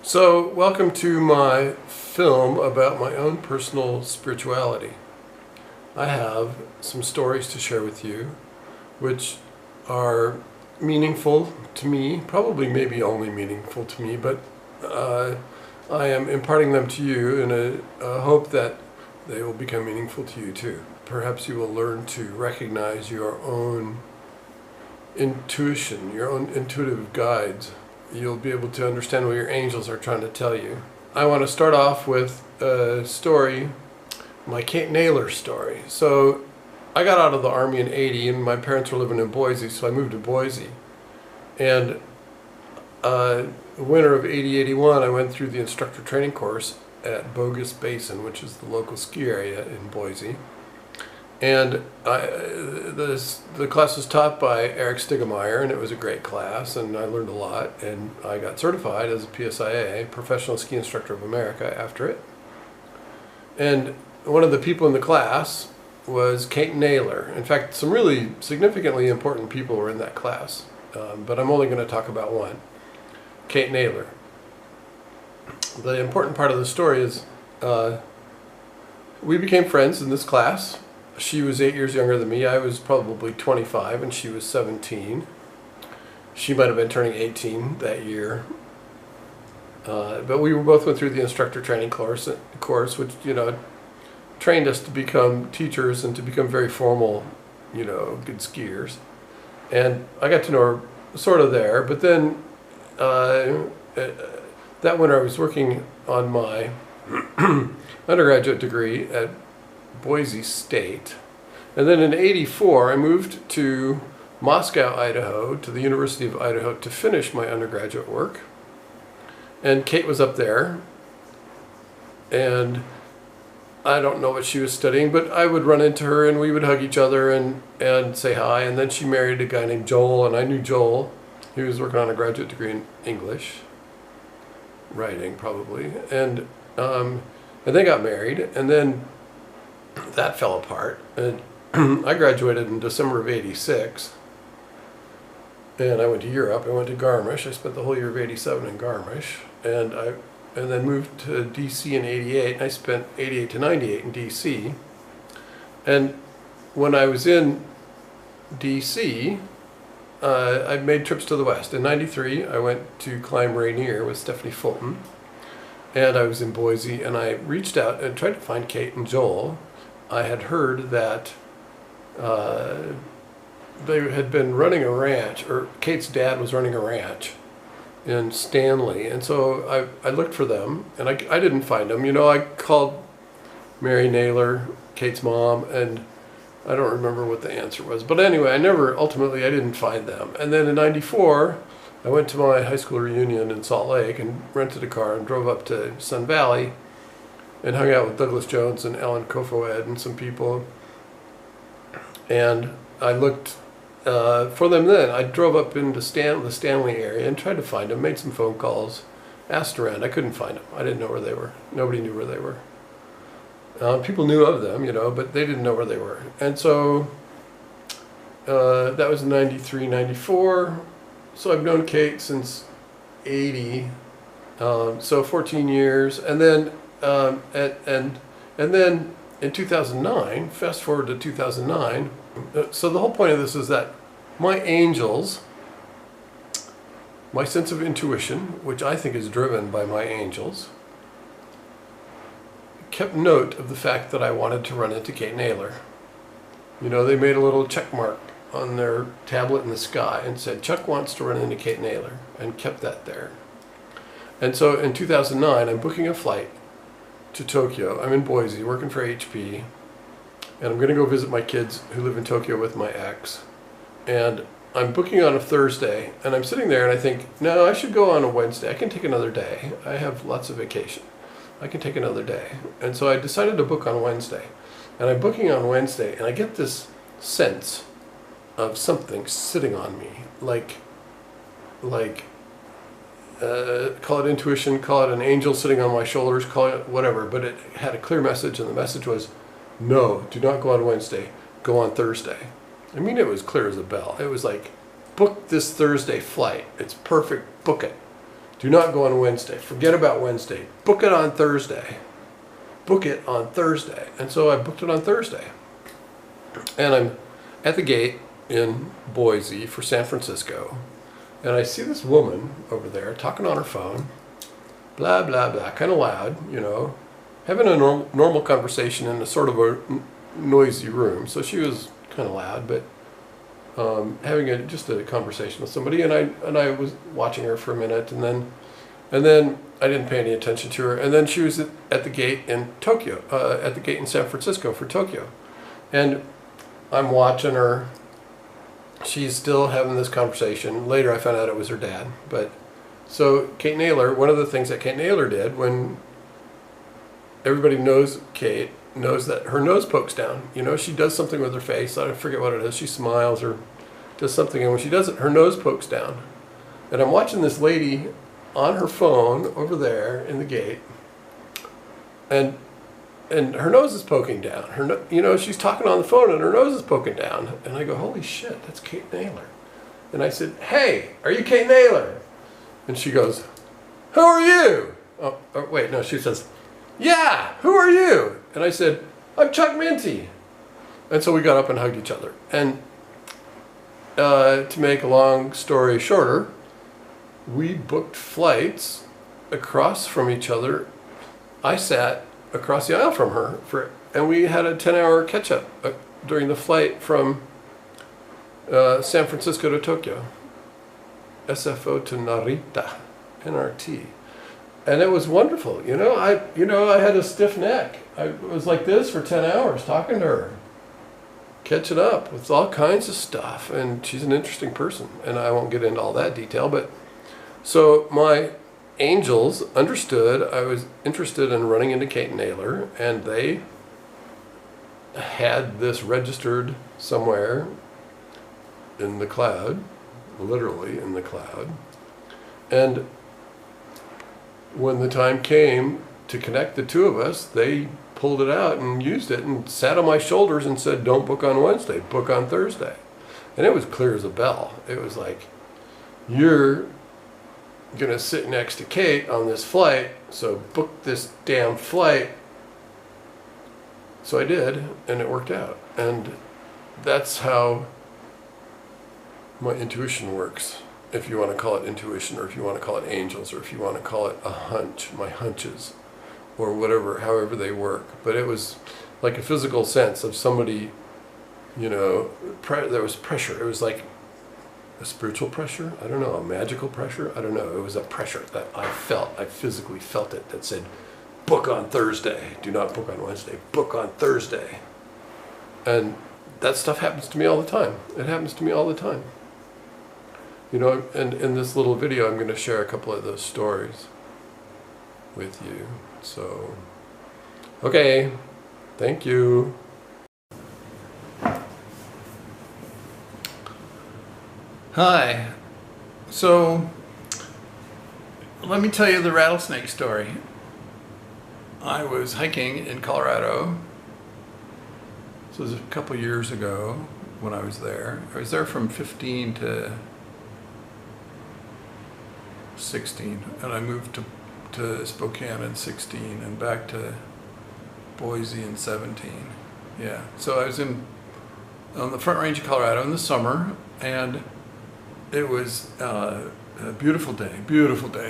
So, welcome to my film about my own personal spirituality. I have some stories to share with you which are meaningful to me, probably maybe only meaningful to me, but I am imparting them to you in a hope that they will become meaningful to you too. Perhaps you will learn to recognize your own intuition, your own intuitive guides. You'll be able to understand what your angels are trying to tell you. I want to start off with a story, my Kate Naylor story. So I got out of the Army in '80 and my parents were living in Boise, so I moved to Boise. And the winter of '80-'81, I went through the instructor training course at Bogus Basin, which is the local ski area in Boise. And the class was taught by Eric Stigemeyer, and it was a great class, and I learned a lot, and I got certified as a PSIA, Professional Ski Instructor of America, after it. And one of the people in the class was Kate Naylor. In fact, some really significantly important people were in that class, but I'm only going to talk about one, Kate Naylor. The important part of the story is we became friends in this class. She was 8 years younger than me. I was probably 25 and she was 17. She might have been turning 18 that year. But we both went through the instructor training course, which, trained us to become teachers and to become very formal, good skiers. And I got to know her sort of there. But then that winter I was working on my undergraduate degree at Boise State. And then in '84 I moved to Moscow, Idaho, to the University of Idaho to finish my undergraduate work. And Kate was up there, and I don't know what she was studying, but I would run into her and we would hug each other and say hi. And then she married a guy named Joel, and I knew Joel. He was working on a graduate degree in English writing, probably, and they got married, and then that fell apart. And I graduated in December of '86, and I went to Europe. I went to Garmisch. I spent the whole year of '87 in Garmisch, and then moved to DC in '88. And I spent '88 to '98 in DC. And when I was in DC, I made trips to the West. In '93, I went to climb Rainier with Stephanie Fulton, and I was in Boise, and I reached out and tried to find Kate and Joel. I had heard that they had been running a ranch, or Kate's dad was running a ranch in Stanley, and so I looked for them, and I didn't find them. I called Mary Naylor, Kate's mom, and I don't remember what the answer was. But anyway, ultimately I didn't find them. And then in '94, I went to my high school reunion in Salt Lake and rented a car and drove up to Sun Valley and hung out with Douglas Jones and Ellen Kofoed and some people. And I looked for them then. I drove up into the Stanley area and tried to find them, made some phone calls, asked around. I couldn't find them. I didn't know where they were. Nobody knew where they were. People knew of them, but they didn't know where they were. And so that was '93, '94. So I've known Kate since '80, so 14 years. And then and then in 2009, fast forward to 2009, so the whole point of this is that my angels, my sense of intuition, which I think is driven by my angels, kept note of the fact that I wanted to run into Kate Naylor. They made a little check mark on their tablet in the sky and said, Chuck wants to run into Kate Naylor, and kept that there. And so in 2009, I'm booking a flight to Tokyo. I'm in Boise working for HP, and I'm going to go visit my kids who live in Tokyo with my ex. And I'm booking on a Thursday, and I'm sitting there and I think, no, I should go on a Wednesday. I can take another day. I have lots of vacation. I can take another day. And so I decided to book on Wednesday. And I'm booking on Wednesday, and I get this sense of something sitting on me, call it intuition, call it an angel sitting on my shoulders, call it whatever, but it had a clear message, and the message was, no, do not go on Wednesday, go on Thursday. I mean, it was clear as a bell. It was like, book this Thursday flight. It's perfect, book it. Do not go on Wednesday. Forget about Wednesday. Book it on Thursday. Book it on Thursday. And so I booked it on Thursday. And I'm at the gate in Boise for San Francisco. And I see this woman over there talking on her phone. Blah, blah, blah. Kind of loud, you know. Having a normal conversation in a sort of a noisy room. So she was kind of loud, but having just a conversation with somebody. And I was watching her for a minute, and then I didn't pay any attention to her. And then she was at the gate in Tokyo, at the gate in San Francisco for Tokyo. And I'm watching her. She's still having this conversation. Later I found out it was her dad. But so Kate Naylor, one of the things that Kate Naylor did when everybody knows Kate, knows that her nose pokes down. You know, she does something with her face. I forget what it is. She smiles or does something, and when she does it, her nose pokes down. And I'm watching this lady on her phone over there in the gate, and her nose is poking down. You know, she's talking on the phone and her nose is poking down. And I go, holy shit, that's Kate Naylor. And I said, hey, are you Kate Naylor? And she goes, who are you? Oh, wait, no, she says, yeah, who are you? And I said, I'm Chuck Myntti. And so we got up and hugged each other. And to make a long story shorter, we booked flights across from each other. I sat across the aisle from her, and we had a 10-hour catch-up during the flight from San Francisco to Tokyo. SFO to Narita, NRT. And it was wonderful. You know, I had a stiff neck. I was like this for 10 hours talking to her, catching up with all kinds of stuff. And she's an interesting person. And I won't get into all that detail. But so my angels understood I was interested in running into Kate Naylor. And they had this registered somewhere in the cloud, literally in the cloud. And when the time came to connect the two of us, they pulled it out and used it and sat on my shoulders and said, don't book on Wednesday, book on Thursday. And it was clear as a bell. It was like, you're going to sit next to Kate on this flight, so book this damn flight. So I did, and it worked out. And that's how my intuition works. If you want to call it intuition, or if you want to call it angels, or if you want to call it a hunch, my hunches, or whatever, however they work. But it was like a physical sense of somebody, you know, there was pressure. It was like a spiritual pressure, I don't know, a magical pressure, I don't know. It was a pressure that I felt, I physically felt it, that said, book on Thursday, do not book on Wednesday, book on Thursday. And that stuff happens to me all the time. It happens to me all the time. You know, and in this little video, I'm going to share a couple of those stories with you. So, okay, thank you. Hi. So, let me tell you the rattlesnake story. I was hiking in Colorado. This was a couple years ago when I was there. I was there from 15 to 16, and I moved to Spokane in 16 and back to Boise in 17. Yeah, so I was on the Front Range of Colorado in the summer, and it was a beautiful day,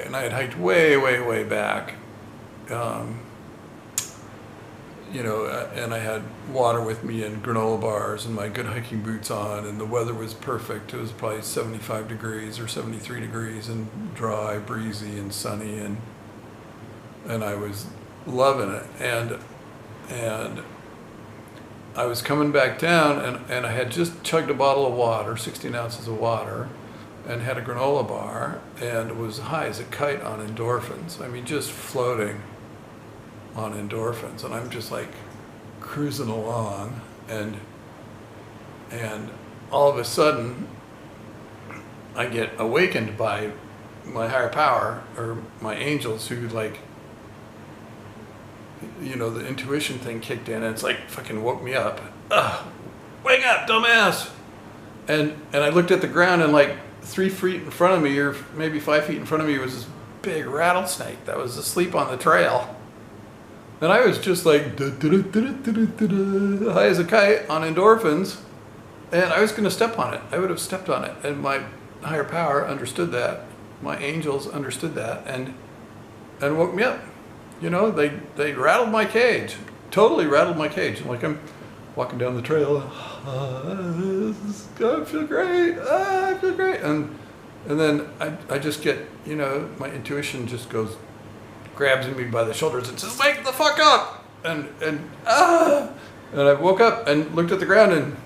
and I had hiked way back, you know, and I had water with me and granola bars and my good hiking boots on, and the weather was perfect. It was probably 75 degrees or 73 degrees and dry, breezy, and sunny, and I was loving it. And I was coming back down, and I had just chugged a bottle of water, 16 ounces of water, and had a granola bar, and was high as a kite on endorphins. I mean, just floating on endorphins, and I'm just like cruising along, and all of a sudden I get awakened by my higher power, or my angels, who, like, you know, the intuition thing kicked in, and it's like fucking woke me up. Wake up, dumbass! And I looked at the ground, and like 3 feet in front of me, or maybe 5 feet in front of me, was this big rattlesnake that was asleep on the trail. And I was just like, high as a kite on endorphins. And I was going to step on it. I would have stepped on it. And my higher power understood that. My angels understood that and woke me up. You know, they rattled my cage. Totally rattled my cage. Like I'm walking down the trail. I feel great. I feel great. And then I just get, you know, my intuition just grabs me by the shoulders and says, wake the fuck up. And I woke up and looked at the ground, and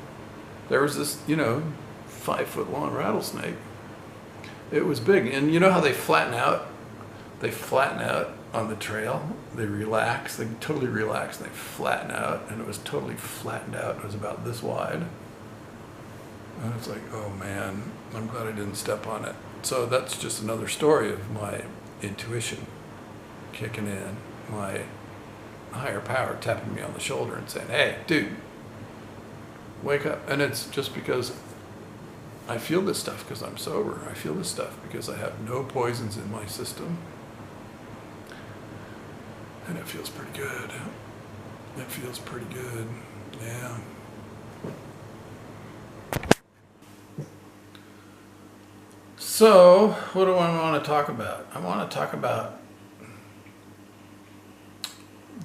there was this, you know, 5 foot long rattlesnake. It was big. And you know how they flatten out? They flatten out on the trail. They relax. They totally relax. And they flatten out. And it was totally flattened out. It was about this wide. And it's like, oh man, I'm glad I didn't step on it. So that's just another story of my intuition kicking in. My higher power tapping me on the shoulder and saying, hey, dude, wake up. And it's just because I feel this stuff because I'm sober. I feel this stuff because I have no poisons in my system. And it feels pretty good. It feels pretty good. Yeah. So, what do I want to talk about? I want to talk about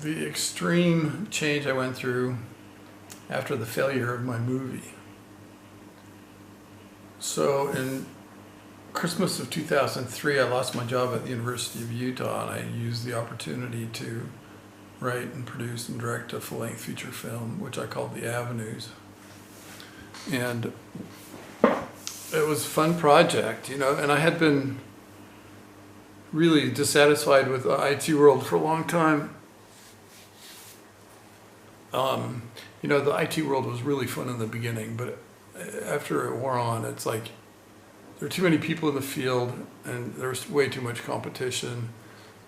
the extreme change I went through after the failure of my movie. So in Christmas of 2003, I lost my job at the University of Utah, and I used the opportunity to write and produce and direct a full-length feature film, which I called The Avenues. And it was a fun project, you know, and I had been really dissatisfied with the IT world for a long time. You know, the IT world was really fun in the beginning, but after it wore on, it's like there are too many people in the field, and there's way too much competition,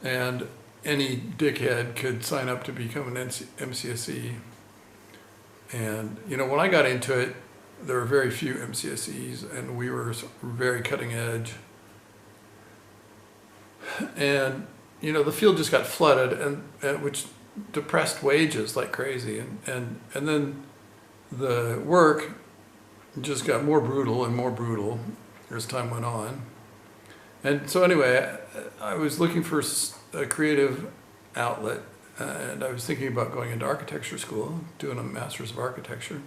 and any dickhead could sign up to become an MCSE. And, you know, when I got into it, there were very few MCSEs, and we were very cutting edge. And, you know, the field just got flooded, and which depressed wages like crazy. And then the work just got more brutal and more brutal as time went on. And so anyway, I was looking for a creative outlet, and I was thinking about going into architecture school, doing a master's of architecture,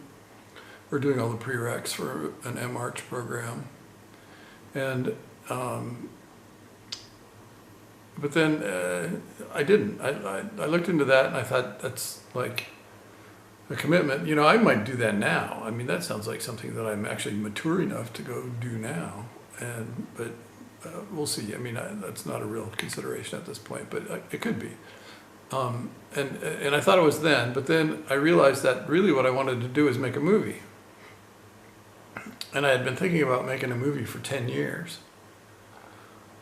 or doing all the prereqs for an MArch program. And but then I didn't. I looked into that, and I thought, that's like a commitment. You know, I might do that now. I mean, that sounds like something that I'm actually mature enough to go do now. But we'll see. I mean, that's not a real consideration at this point, but it could be. And I thought it was then, but then I realized that really what I wanted to do is make a movie. And I had been thinking about making a movie for 10 years.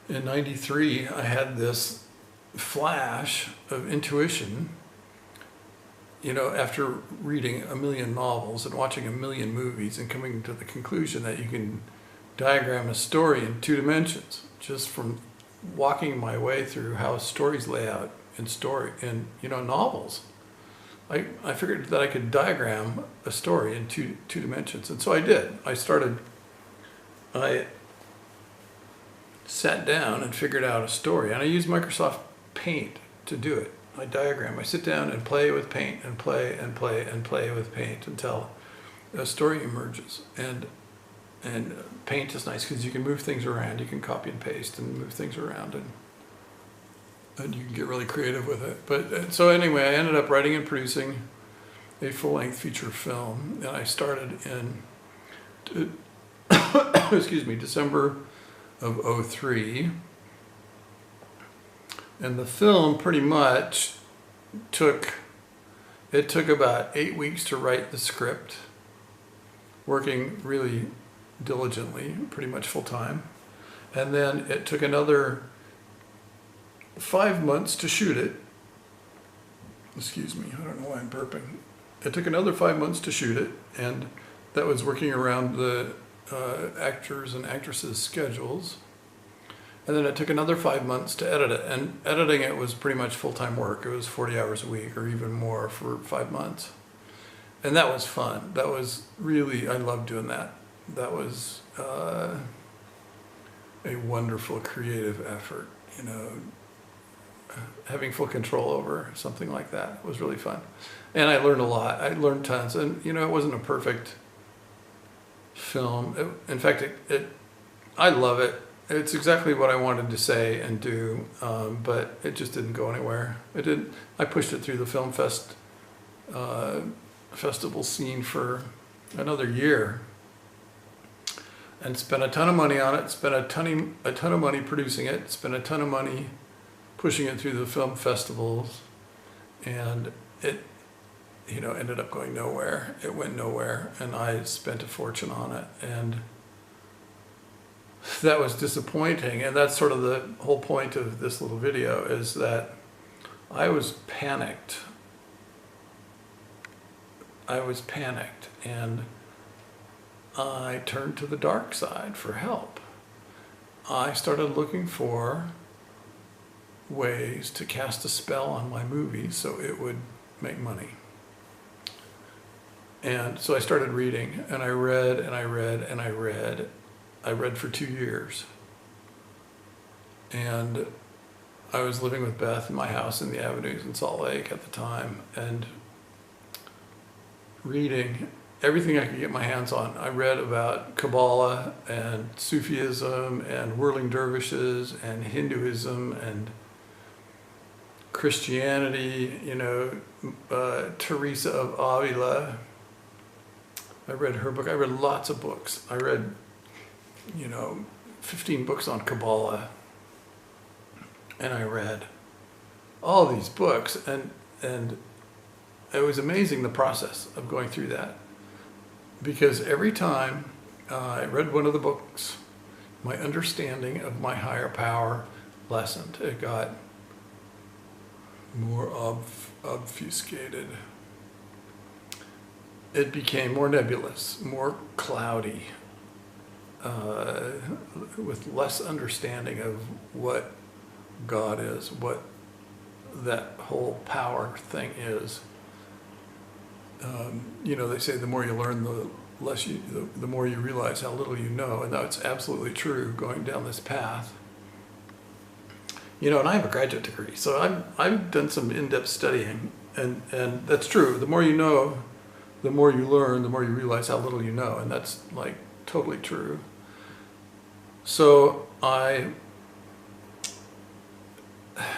In '93, I had this flash of intuition, you know, after reading a million novels and watching a million movies and coming to the conclusion that you can diagram a story in 2 dimensions just from walking my way through how stories lay out in you know, novels. I figured that I could diagram a story in two dimensions, and so I did. I sat down and figured out a story, and I used Microsoft Paint to do it. I diagram. I sit down and play with paint and play and play and play with paint until a story emerges. And paint is nice because you can move things around. You can copy and paste and move things around, and you can get really creative with it. But so anyway, I ended up writing and producing a full-length feature film, and I started in excuse me, December of '03. And the film pretty much took about 8 weeks to write the script, working really diligently, pretty much full time. And then it took another 5 months to shoot it. Excuse me, I don't know why I'm burping. It took another 5 months to shoot it, and that was working around the actors and actresses' schedules. And then it took another 5 months to edit it. And editing it was pretty much full-time work. It was 40 hours a week or even more for 5 months. And that was fun. That was really, I loved doing that. That was a wonderful creative effort, you know. Having full control over something like that was really fun. And I learned a lot. I learned tons. And, you know, it wasn't a perfect film. In fact, I love it. It's exactly what I wanted to say and do, but it just didn't go anywhere. It didn't. I pushed it through the film festival scene for another year and spent a ton of money on it, spent a ton of money producing it, spent a ton of money pushing it through the film festivals, and it, you know, ended up going nowhere. It went nowhere, and I spent a fortune on it, and that was disappointing. And that's sort of the whole point of this little video, is that I was panicked. And I turned to the dark side for help. I started looking for ways to cast a spell on my movie so it would make money. And so I started reading, and I read and I read and I read. I read for 2 years. And I was living with Beth in my house in the Avenues in Salt Lake at the time, and reading everything I could get my hands on. I read about Kabbalah and Sufism and whirling dervishes and Hinduism and Christianity, you know, Teresa of Avila. I read her book. I read lots of books. I read, you know, 15 books on Kabbalah. And I read all these books, and it was amazing, the process of going through that. Because every time I read one of the books, my understanding of my higher power lessened. It got more obfuscated. It became more nebulous, more cloudy, with less understanding of what God is, what that whole power thing is. You know, they say the more you learn, the more you realize how little you know, and that's absolutely true going down this path. You know, and I have a graduate degree, so I've done some in-depth studying, and that's true. The more you know, the more you learn, the more you realize how little you know, and that's like totally true. So I,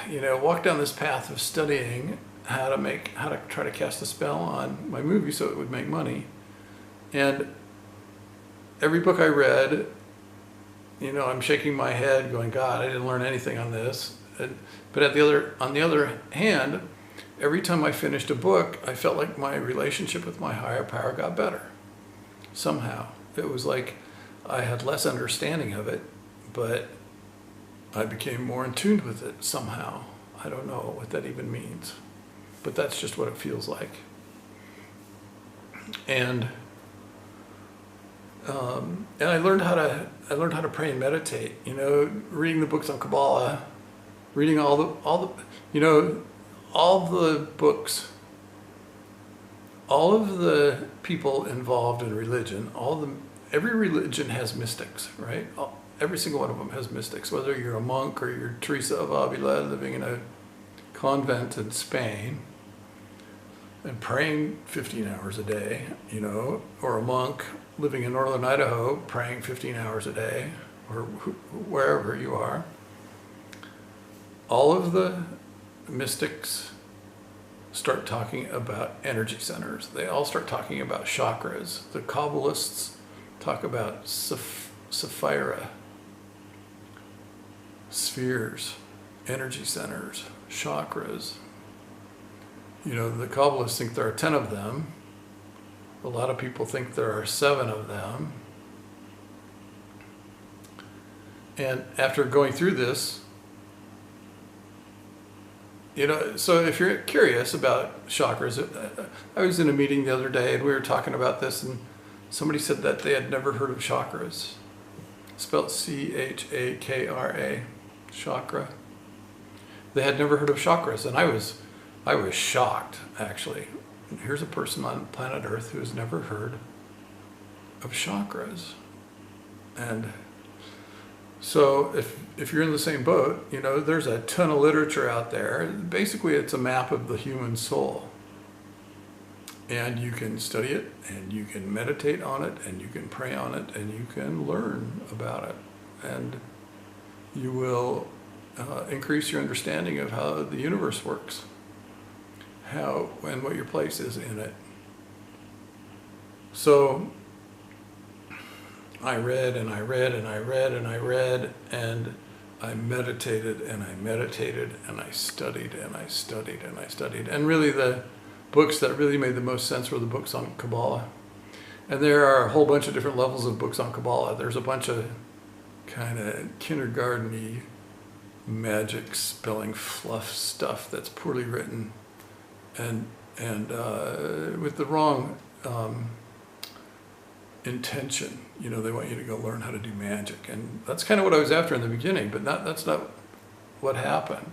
you know, walked down this path of studying how to try to cast a spell on my movie so it would make money. And every book I read, you know, I'm shaking my head going, God, I didn't learn anything on this. But on the other hand, every time I finished a book, I felt like my relationship with my higher power got better. Somehow. It was like I had less understanding of it, but I became more in tune with it somehow. I don't know what that even means, but that's just what it feels like. And I learned how to pray and meditate. You know, reading the books on Kabbalah, reading all the you know, all the books, all of the people involved in religion, every religion has mystics, right? Every single one of them has mystics, whether you're a monk or you're Teresa of Avila living in a convent in Spain and praying 15 hours a day, you know, or a monk living in northern Idaho praying 15 hours a day, or wherever you are. All of the mystics start talking about energy centers. They all start talking about chakras. The Kabbalists talk about sapphira, spheres, energy centers, chakras. You know, the Kabbalists think there are 10 of them. A lot of people think there are 7 of them. And after going through this, you know, so if you're curious about chakras, I was in a meeting the other day and we were talking about this, and somebody said that they had never heard of chakras. spelled C-H-A-K-R-A, chakra. They had never heard of chakras, and I was shocked, actually. Here's a person on planet Earth who has never heard of chakras. And so if you're in the same boat, you know, there's a ton of literature out there. Basically, it's a map of the human soul. And you can study it, and you can meditate on it, and you can pray on it, and you can learn about it. And you will increase your understanding of how the universe works, how and what your place is in it. So I read and I read and I read and I read, and I meditated and I meditated and I studied and I studied and I studied. And really the books that really made the most sense were the books on Kabbalah. And there are a whole bunch of different levels of books on Kabbalah. There's a bunch of kind of kindergarten-y magic spelling fluff stuff that's poorly written and with the wrong intention. You know, they want you to go learn how to do magic, and that's kind of what I was after in the beginning, but that's not what happened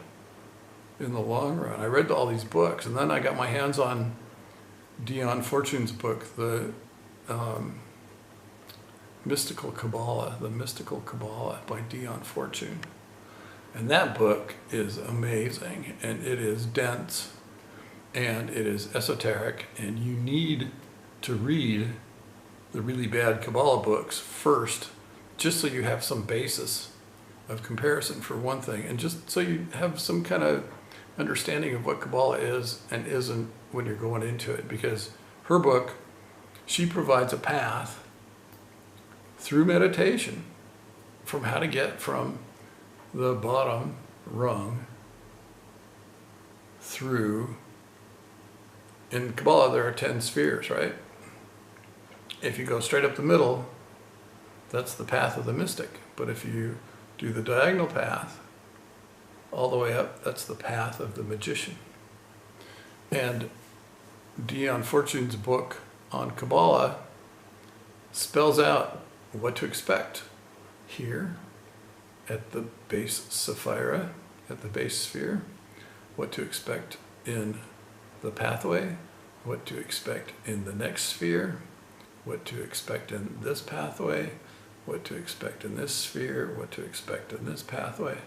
in the long run. I read all these books, and then I got my hands on Dion Fortune's book, the Mystical Kabbalah by Dion Fortune. And that book is amazing, and it is dense, and it is esoteric, and you need to read the really bad Kabbalah books first, just so you have some basis of comparison for one thing, and just so you have some kind of understanding of what Kabbalah is and isn't when you're going into it. Because her book, she provides a path through meditation from how to get from the bottom rung through. In Kabbalah, there are 10 spheres, right? If you go straight up the middle, that's the path of the mystic. But if you do the diagonal path all the way up, that's the path of the magician. And Dion Fortune's book on Kabbalah spells out what to expect here at the base Sapphira, at the base sphere, what to expect in the pathway, what to expect in the next sphere, what to expect in this pathway, what to expect in this sphere, what to expect in this pathway.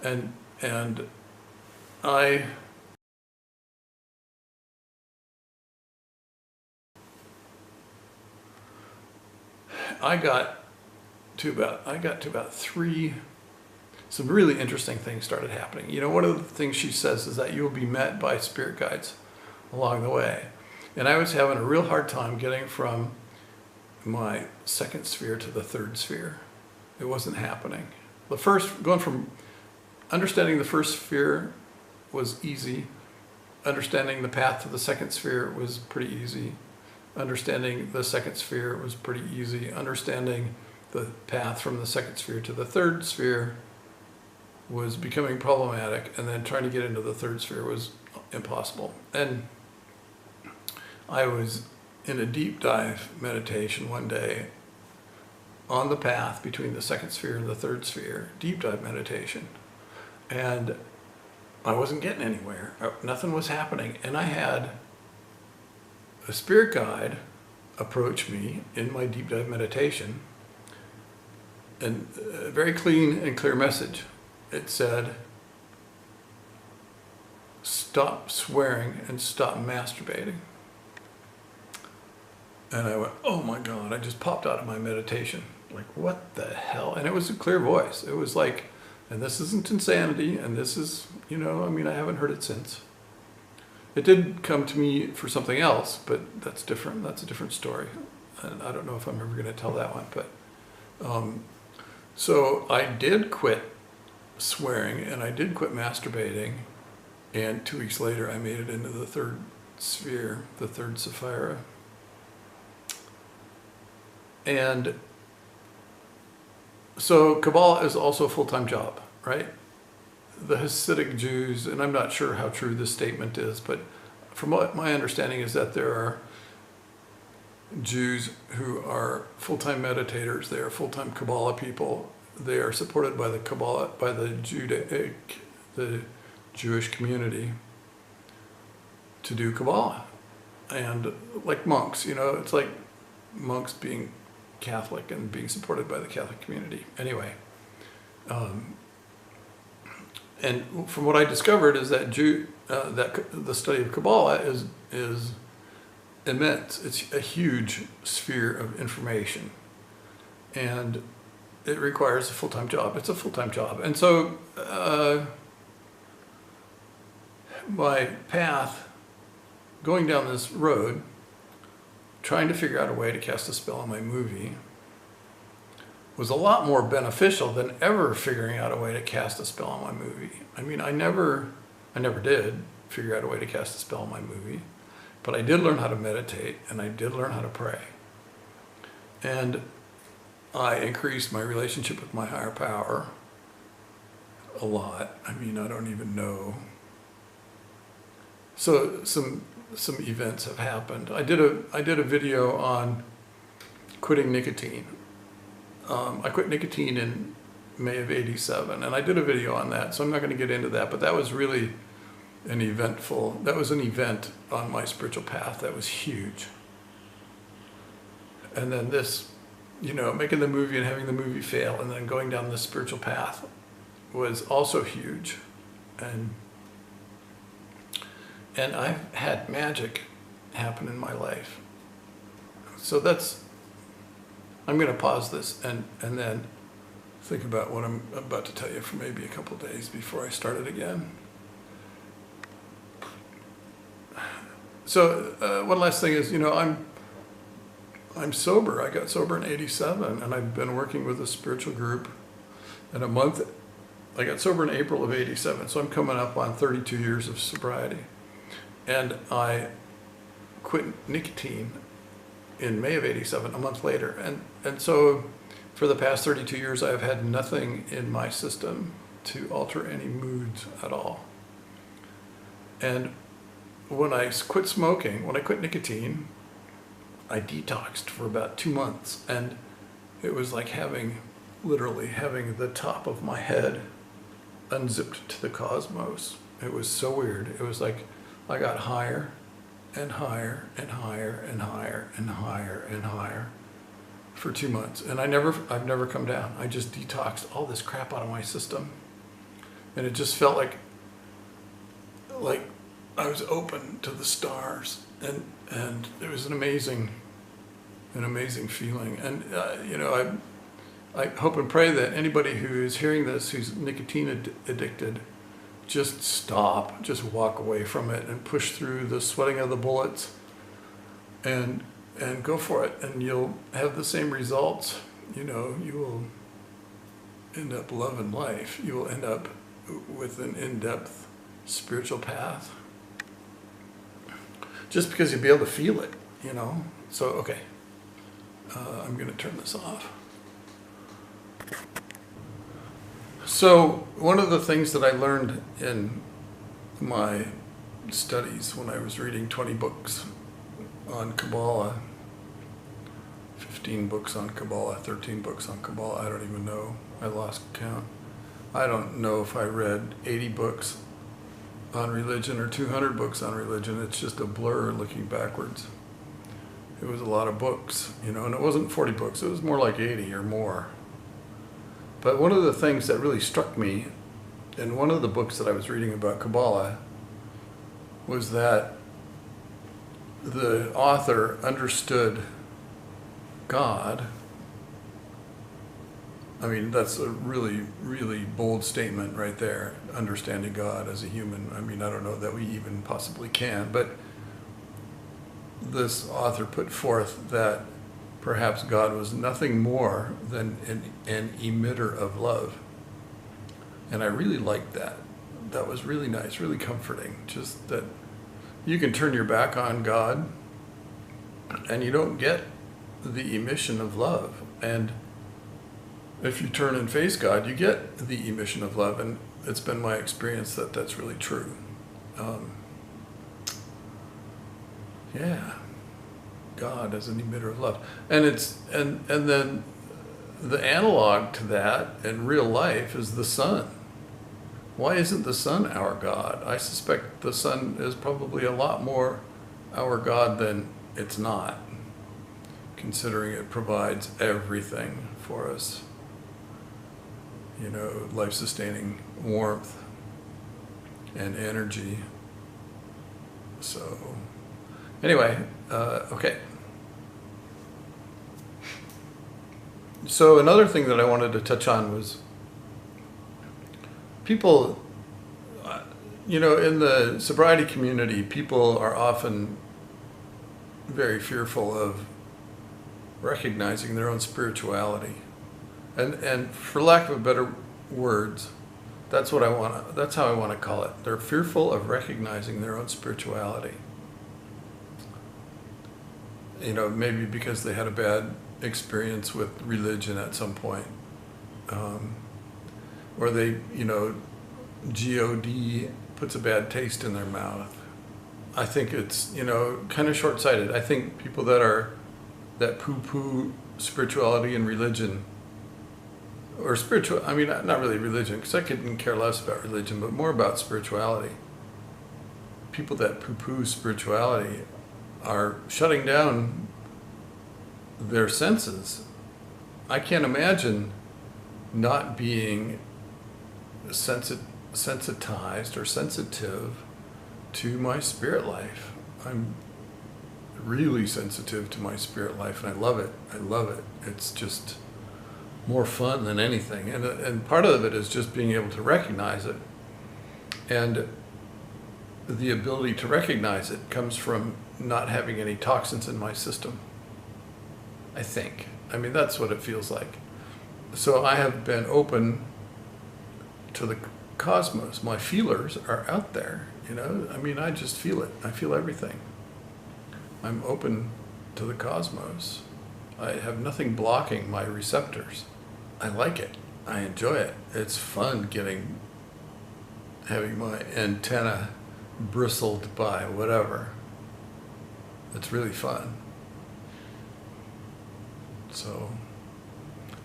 And I got to about three. Some really interesting things started happening. You know, one of the things she says is that you will be met by spirit guides along the way. And I was having a real hard time getting from my second sphere to the third sphere. It wasn't happening. Going from understanding the first sphere was easy. Understanding the path to the second sphere was pretty easy. Understanding the second sphere was pretty easy. Understanding the path from the second sphere to the third sphere was becoming problematic, and then trying to get into the third sphere was impossible. And I was in a deep dive meditation one day on the path between the second sphere and the third sphere, deep dive meditation. And I wasn't getting anywhere. Nothing was happening. And I had a spirit guide approach me in my deep dive meditation, and a very clean and clear message. It said, stop swearing and stop masturbating. And I went, oh my God, I just popped out of my meditation. Like, what the hell? And it was a clear voice. It was like, and this isn't insanity, and this is, you know, I mean, I haven't heard it since. It did come to me for something else, but that's different. That's a different story. And I don't know if I'm ever going to tell that one, but so I did quit swearing, and I did quit masturbating, and 2 weeks later I made it into the third sphere, the third Sapphira. And so Kabbalah is also a full-time job, right? The Hasidic Jews, and I'm not sure how true this statement is, but from what my understanding is that there are Jews who are full-time meditators. They are full-time Kabbalah people. They are supported by the Kabbalah, by the Jewish community to do Kabbalah. And like monks, you know, it's like monks being Catholic and being supported by the Catholic community. Anyway, and from what I discovered is that that the study of Kabbalah is immense. It's a huge sphere of information, and it requires a full-time job. It's a full-time job. And so my path going down this road, trying to figure out a way to cast a spell on my movie, was a lot more beneficial than ever figuring out a way to cast a spell on my movie. I mean, I never did figure out a way to cast a spell on my movie, but I did learn how to meditate, and I did learn how to pray. And I increased my relationship with my higher power a lot. I mean, I don't even know. So some events have happened. I did a video on quitting nicotine. I quit nicotine in May of '87, and I did a video on that, so I'm not going to get into that, but that was really an event on my spiritual path that was huge. And then this, you know, making the movie and having the movie fail and then going down this spiritual path was also huge. And I've had magic happen in my life. So I'm going to pause this and then think about what I'm about to tell you for maybe a couple of days before I start it again. So one last thing is, you know, I'm sober. I got sober in '87, and I've been working with a spiritual group in a month. I got sober in April of '87, so I'm coming up on 32 years of sobriety. And I quit nicotine in May of '87, a month later. And so for the past 32 years, I've had nothing in my system to alter any moods at all. And when I quit smoking, when I quit nicotine, I detoxed for about 2 months, and it was like literally having the top of my head unzipped to the cosmos. It was so weird. It was like I got higher and higher and higher and higher and higher and higher for 2 months. And I've never come down. I just detoxed all this crap out of my system. And it just felt like I was open to the stars, and it was an amazing feeling. And you know, I hope and pray that anybody who is hearing this, who's nicotine addicted, just stop, just walk away from it and push through the sweating of the bullets and go for it, and you'll have the same results. You know, you will end up loving life. You will end up with an in-depth spiritual path, just because you'll be able to feel it, you know. So, okay, I'm going to turn this off. So one of the things that I learned in my studies when I was reading 20 books on Kabbalah, 15 books on Kabbalah, 13 books on Kabbalah, I don't even know, I lost count. I don't know if I read 80 books on religion or 200 books on religion. It's just a blur looking backwards. It was a lot of books, you know, and it wasn't 40 books, it was more like 80 or more. But one of the things that really struck me in one of the books that I was reading about Kabbalah was that the author understood God. I mean, that's a really, really bold statement right there, understanding God as a human. I mean, I don't know that we even possibly can, but this author put forth that perhaps God was nothing more than an emitter of love. And I really liked that. That was really nice, really comforting. Just that you can turn your back on God and you don't get the emission of love. And if you turn and face God, you get the emission of love. And it's been my experience that that's really true. Yeah. God as an emitter of love. And then the analog to that in real life is the sun. Why isn't the sun our God? I suspect the sun is probably a lot more our God than it's not, considering it provides everything for us. You know, life-sustaining warmth and energy. So, anyway, okay. So another thing that I wanted to touch on was people, you know, in the sobriety community, people are often very fearful of recognizing their own spirituality. And for lack of better words, that's how I want to call it. They're fearful of recognizing their own spirituality. You know, maybe because they had a bad experience with religion at some point. Or they, you know, God puts a bad taste in their mouth. I think it's, you know, kind of short-sighted. I think people that poo-poo spirituality and religion, or spiritual, I mean, not really religion, because I couldn't care less about religion, but more about spirituality. People that poo-poo spirituality are shutting down their senses. I can't imagine not being sensitized or sensitive to my spirit life. I'm really sensitive to my spirit life, and I love it. I love it. It's just more fun than anything. And part of it is just being able to recognize it. And the ability to recognize it comes from not having any toxins in my system, I think. I mean, that's what it feels like. So I have been open to the cosmos. My feelers are out there, you know? I mean, I just feel it. I feel everything. I'm open to the cosmos. I have nothing blocking my receptors. I like it. I enjoy it. It's fun having my antenna bristled by whatever. It's really fun. So,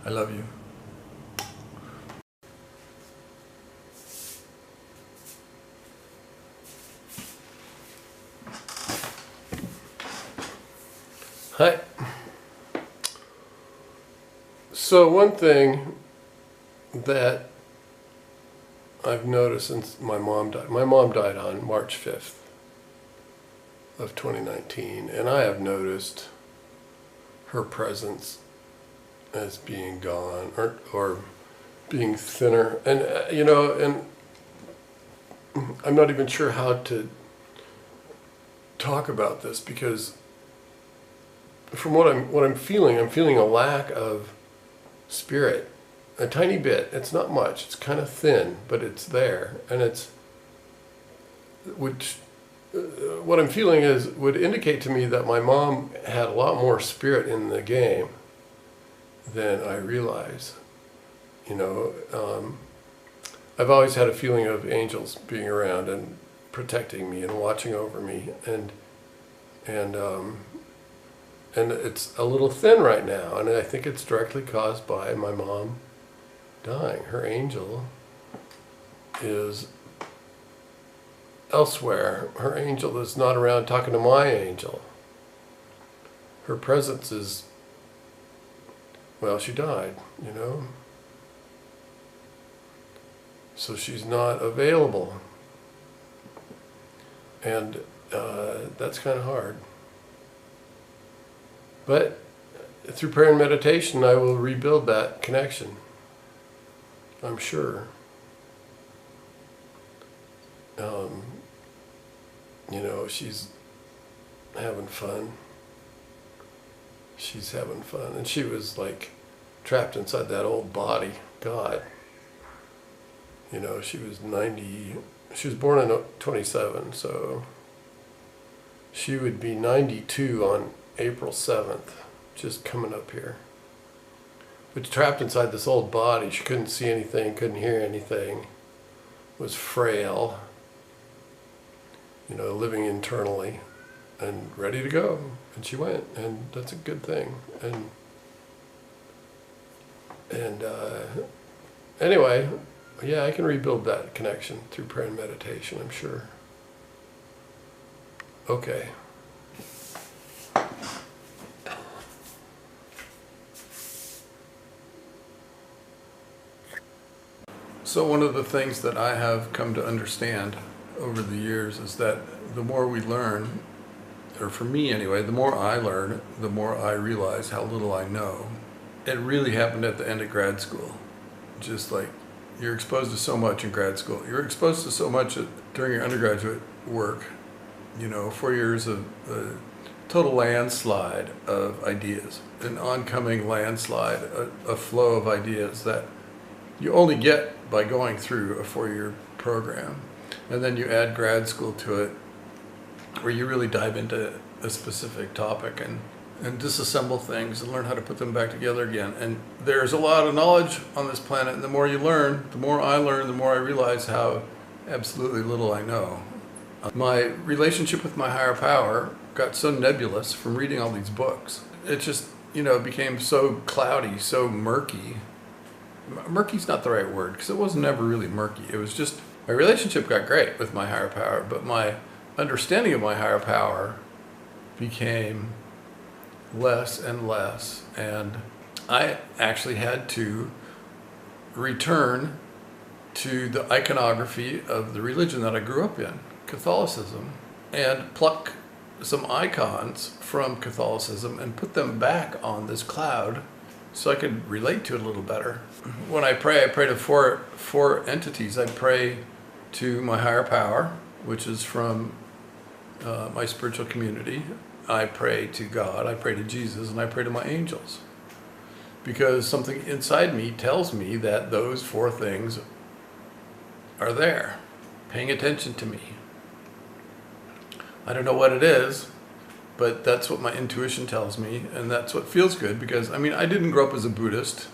I love you. Hi. So one thing that I've noticed since my mom died on March 5th of 2019, and I have noticed her presence as being gone or being thinner. And, you know, and I'm not even sure how to talk about this, because from what I'm feeling a lack of spirit, a tiny bit. It's not much. It's kind of thin, but it's there, and what I'm feeling would indicate to me that my mom had a lot more spirit in the game than I realize. You know, I've always had a feeling of angels being around and protecting me and watching over me, and it's a little thin right now, and I think it's directly caused by my mom dying. Her angel is elsewhere. Her angel is not around talking to my angel. Her presence is, well, she died, you know? So she's not available. And that's kind of hard. But through prayer and meditation, I will rebuild that connection, I'm sure. You know, she's having fun. She's having fun. And she was like trapped inside that old body. God. You know, she was 90. She was born in 27, so she would be 92 on April 7th, just coming up here. But trapped inside this old body. She couldn't see anything, couldn't hear anything, was frail, you know, living internally. and ready to go. And she went, and that's a good thing. And anyway, yeah, I can rebuild that connection through prayer and meditation, I'm sure. Okay. So one of the things that I have come to understand over the years is that the more we learn, or for me anyway, the more I learn, the more I realize how little I know. It really happened at the end of grad school. Just like you're exposed to so much in grad school. You're exposed to so much during your undergraduate work. 4 years of a total landslide of ideas, an oncoming landslide, a flow of ideas that you only get by going through a 4-year program. And then you add grad school to it, where you really dive into a specific topic and disassemble things and learn how to put them back together again. And there's a lot of knowledge on this planet, and the more you learn, the more I learn, the more I realize how absolutely little I know. My relationship with my higher power got so nebulous from reading all these books. It just, became so cloudy, so murky. Murky's not the right word, because it was never really murky. It was just, my relationship got great with my higher power, but my understanding of my higher power became less and less. And I actually had to return to the iconography of the religion that I grew up in, Catholicism, and pluck some icons from Catholicism and put them back on this cloud so I could relate to it a little better. When I pray to four entities. I pray to my higher power, which is from my spiritual community. I pray to God, I pray to Jesus, and I pray to my angels. Because something inside me tells me that those 4 things are there, paying attention to me. I don't know what it is, but that's what my intuition tells me, and that's what feels good, because, I didn't grow up as a Buddhist.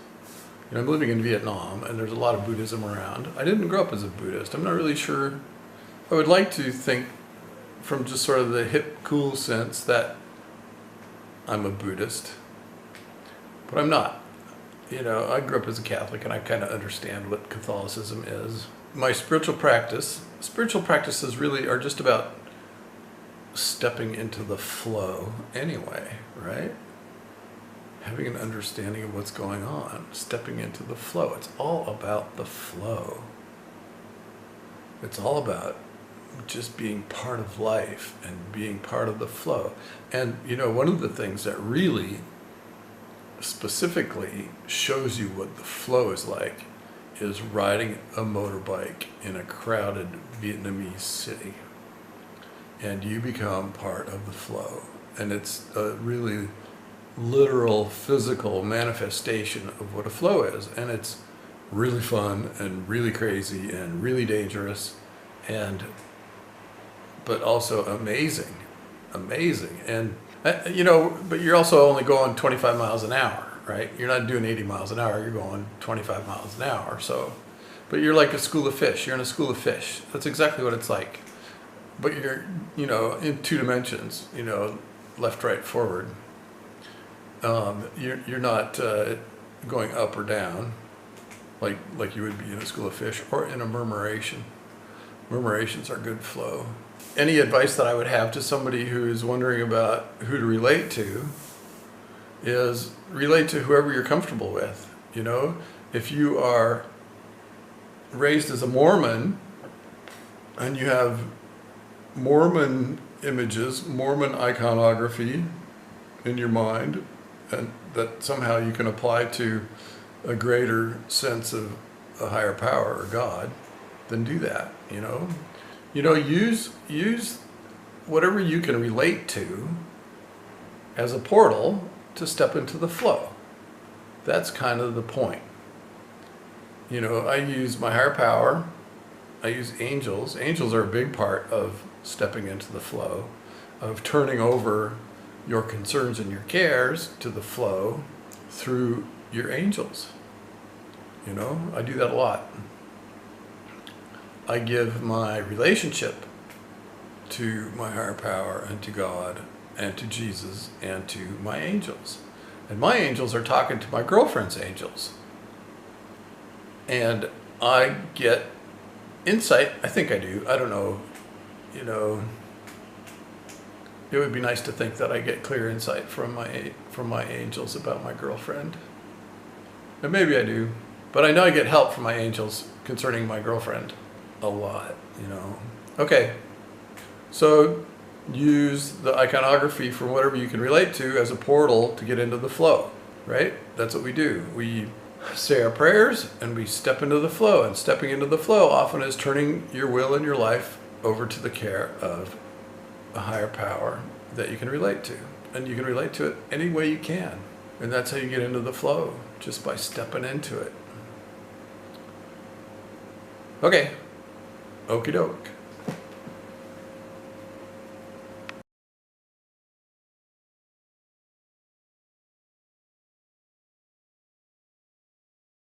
I'm living in Vietnam, and there's a lot of Buddhism around. I didn't grow up as a Buddhist. I'm not really sure. I would like to think from just sort of the hip, cool sense that I'm a Buddhist, but I'm not. I grew up as a Catholic, and I kind of understand what Catholicism is. My spiritual practices really are just about stepping into the flow anyway, right? Having an understanding of what's going on, stepping into the flow. It's all about the flow. It's all about just being part of life and being part of the flow. And one of the things that really specifically shows you what the flow is like is riding a motorbike in a crowded Vietnamese city. And you become part of the flow. And it's a really literal, physical manifestation of what a flow is. And it's really fun and really crazy and really dangerous, but also amazing. And, but you're also only going 25 miles an hour, right? You're not doing 80 miles an hour, you're going 25 miles an hour. So, but you're like a school of fish. You're in a school of fish. That's exactly what it's like. But you're, in 2 dimensions, left, right, forward. You're not going up or down like you would be in a school of fish or in a murmuration. Murmurations are good flow. Any advice that I would have to somebody who's wondering about who to relate to is relate to whoever you're comfortable with. If you are raised as a Mormon and you have Mormon images, Mormon iconography in your mind, and that somehow you can apply to a greater sense of a higher power or God, then do that. Use whatever you can relate to as a portal to step into the flow. That's kind of the point. I use my higher power. I use angels. Angels are a big part of stepping into the flow, of turning over your concerns and your cares to the flow through your angels. I do that a lot. I give my relationship to my higher power and to God and to Jesus and to my angels. And my angels are talking to my girlfriend's angels. And I get insight. I think I do. I don't know. You know, it would be nice to think that I get clear insight from my angels about my girlfriend. And maybe I do. But I know I get help from my angels concerning my girlfriend a lot, you know. Okay. So use the iconography from whatever you can relate to as a portal to get into the flow, right? That's what we do. We say our prayers and we step into the flow. And stepping into the flow often is turning your will and your life over to the care of a higher power that you can relate to. And you can relate to it any way you can. And that's how you get into the flow, just by stepping into it. Okay. Okie doke.